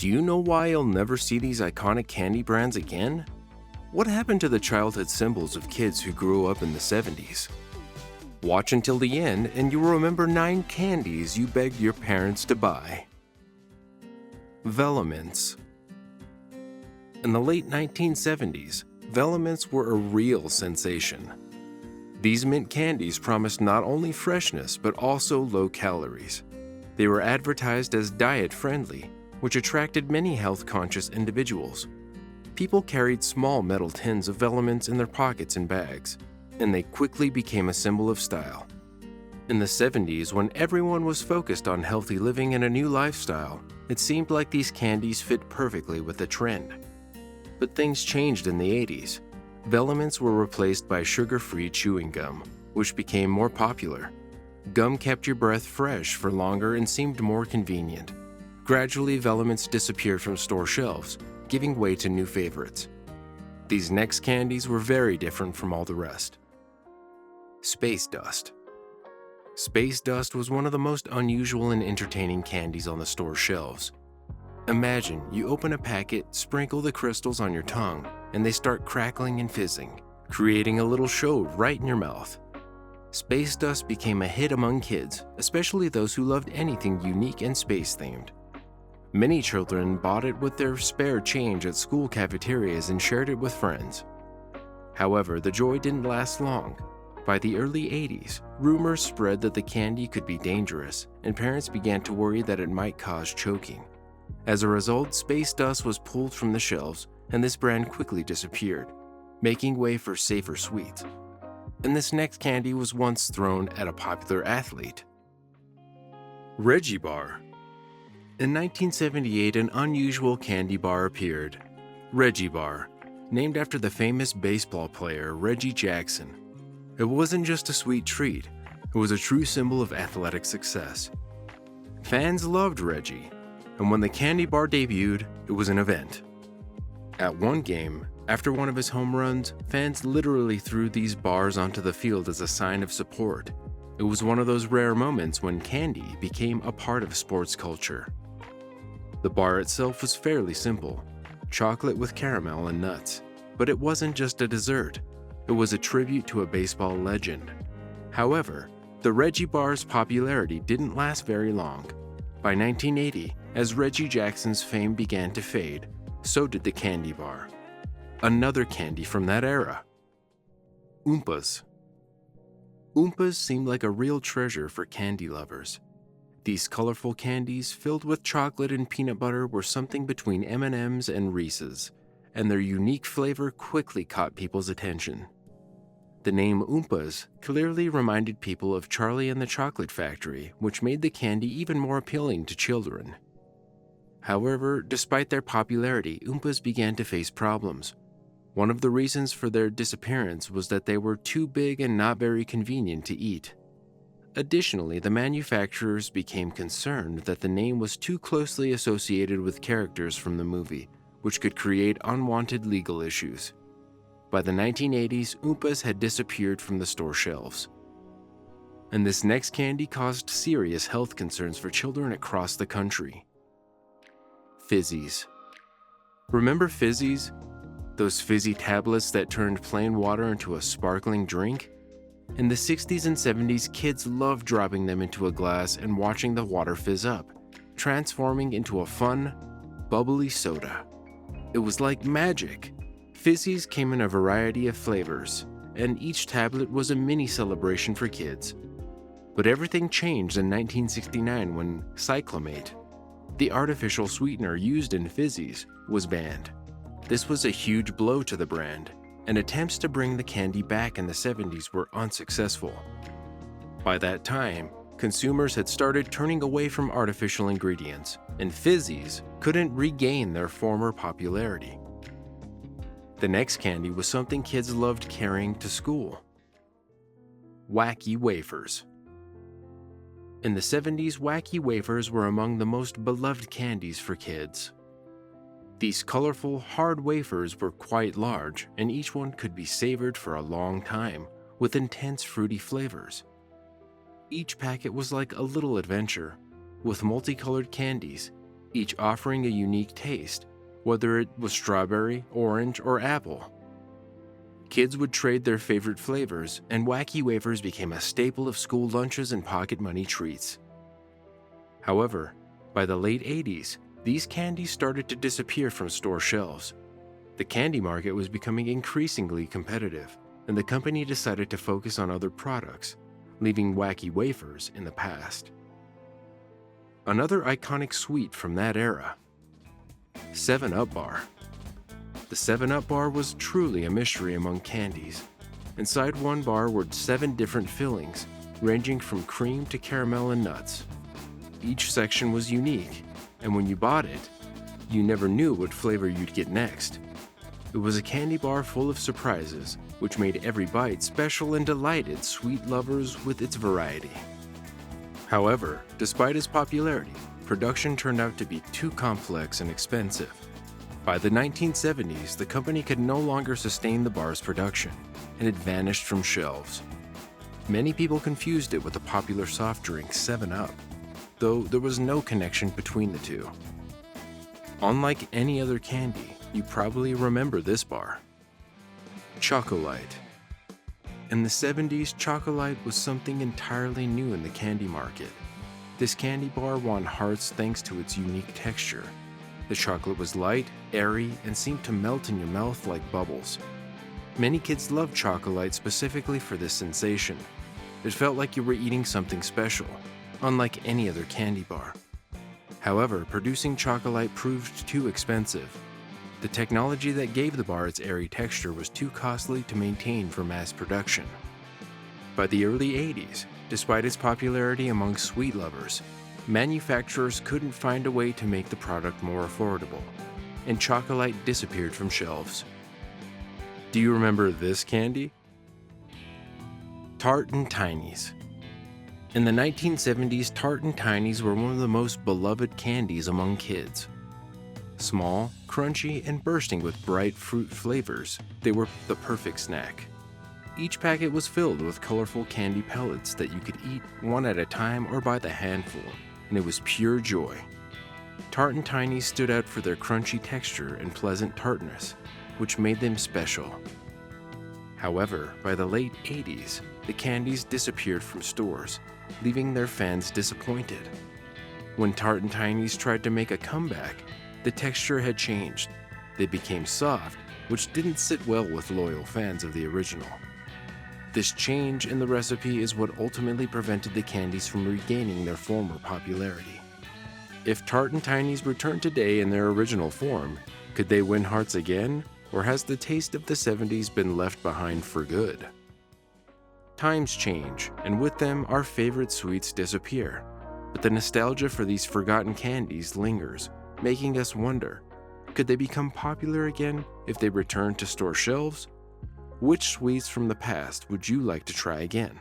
Do you know why you'll never see these iconic candy brands again? What happened to the childhood symbols of kids who grew up in the 70s? Watch until the end and you'll remember 9 candies you begged your parents to buy. Velomints. In the late 1970s, Velomints were a real sensation. These mint candies promised not only freshness but also low calories. They were advertised as diet-friendly, which attracted many health-conscious individuals. People carried small metal tins of Velomints in their pockets and bags, and they quickly became a symbol of style. In the 70s, when everyone was focused on healthy living and a new lifestyle, it seemed like these candies fit perfectly with the trend. But things changed in the 80s. Velomints were replaced by sugar-free chewing gum, which became more popular. Gum kept your breath fresh for longer and seemed more convenient. Gradually, Velomints disappeared from store shelves, giving way to new favorites. These next candies were very different from all the rest. Space Dust. Space Dust was one of the most unusual and entertaining candies on the store shelves. Imagine you open a packet, sprinkle the crystals on your tongue, and they start crackling and fizzing, creating a little show right in your mouth. Space Dust became a hit among kids, especially those who loved anything unique and space-themed. Many children bought it with their spare change at school cafeterias and shared it with friends. However, the joy didn't last long. By the early 80s, rumors spread that the candy could be dangerous, and parents began to worry that it might cause choking. As a result, Space Dust was pulled from the shelves, and this brand quickly disappeared, making way for safer sweets. And this next candy was once thrown at a popular athlete. Reggie Bar. In 1978, an unusual candy bar appeared, Reggie Bar, named after the famous baseball player Reggie Jackson. It wasn't just a sweet treat, it was a true symbol of athletic success. Fans loved Reggie, and when the candy bar debuted, it was an event. At one game, after one of his home runs, fans literally threw these bars onto the field as a sign of support. It was one of those rare moments when candy became a part of sports culture. The bar itself was fairly simple, chocolate with caramel and nuts, but it wasn't just a dessert. It was a tribute to a baseball legend. However, the Reggie Bar's popularity didn't last very long. By 1980, as Reggie Jackson's fame began to fade, so did the candy bar. Another candy from that era. Oompas. Oompas seemed like a real treasure for candy lovers. These colorful candies filled with chocolate and peanut butter were something between M&M's and Reese's, and their unique flavor quickly caught people's attention. The name Oompas clearly reminded people of Charlie and the Chocolate Factory, which made the candy even more appealing to children. However, despite their popularity, Oompas began to face problems. One of the reasons for their disappearance was that they were too big and not very convenient to eat. Additionally, the manufacturers became concerned that the name was too closely associated with characters from the movie, which could create unwanted legal issues. By the 1980s, Oompas had disappeared from the store shelves. And this next candy caused serious health concerns for children across the country. Fizzies. Remember Fizzies? Those fizzy tablets that turned plain water into a sparkling drink? In the 60s and 70s, kids loved dropping them into a glass and watching the water fizz up, transforming into a fun, bubbly soda. It was like magic. Fizzies came in a variety of flavors, and each tablet was a mini celebration for kids. But everything changed in 1969 when cyclamate, the artificial sweetener used in Fizzies, was banned. This was a huge blow to the brand, and attempts to bring the candy back in the 70s were unsuccessful. By that time, consumers had started turning away from artificial ingredients, and Fizzies couldn't regain their former popularity. The next candy was something kids loved carrying to school. Wacky Wafers. In the 70s, Wacky Wafers were among the most beloved candies for kids. These colorful, hard wafers were quite large, and each one could be savored for a long time, with intense fruity flavors. Each packet was like a little adventure, with multicolored candies, each offering a unique taste, whether it was strawberry, orange, or apple. Kids would trade their favorite flavors, and Wacky Wafers became a staple of school lunches and pocket money treats. However, by the late 80s, these candies started to disappear from store shelves. The candy market was becoming increasingly competitive, and the company decided to focus on other products, leaving Wacky Wafers in the past. Another iconic sweet from that era: 7-Up Bar. The 7-Up Bar was truly a mystery among candies. Inside one bar were 7 different fillings, ranging from cream to caramel and nuts. Each section was unique, and when you bought it, you never knew what flavor you'd get next. It was a candy bar full of surprises, which made every bite special and delighted sweet lovers with its variety. However, despite its popularity, production turned out to be too complex and expensive. By the 1970s, the company could no longer sustain the bar's production, and it vanished from shelves. Many people confused it with the popular soft drink 7-Up, though there was no connection between the two. Unlike any other candy, you probably remember this bar: Chocolite. In the 70s, Chocolite was something entirely new in the candy market. This candy bar won hearts thanks to its unique texture. The chocolate was light, airy, and seemed to melt in your mouth like bubbles. Many kids loved Chocolite specifically for this sensation. It felt like you were eating something special, unlike any other candy bar. However, producing Chocolite proved too expensive. The technology that gave the bar its airy texture was too costly to maintain for mass production. By the early 80s, despite its popularity among sweet lovers, manufacturers couldn't find a way to make the product more affordable, and Chocolite disappeared from shelves. Do you remember this candy? Tart 'n Tinys. In the 1970s, Tart 'n Tinys were one of the most beloved candies among kids. Small, crunchy, and bursting with bright fruit flavors, they were the perfect snack. Each packet was filled with colorful candy pellets that you could eat one at a time or by the handful, and it was pure joy. Tart 'n Tinys stood out for their crunchy texture and pleasant tartness, which made them special. However, by the late 80s, the candies disappeared from stores, leaving their fans disappointed. When Tart 'n Tinys tried to make a comeback, the texture had changed. They became soft, which didn't sit well with loyal fans of the original. This change in the recipe is what ultimately prevented the candies from regaining their former popularity. If Tart 'n Tinys returned today in their original form, could they win hearts again, or has the taste of the 70s been left behind for good? Times change, and with them, our favorite sweets disappear. But the nostalgia for these forgotten candies lingers, making us wonder, could they become popular again if they return to store shelves? Which sweets from the past would you like to try again?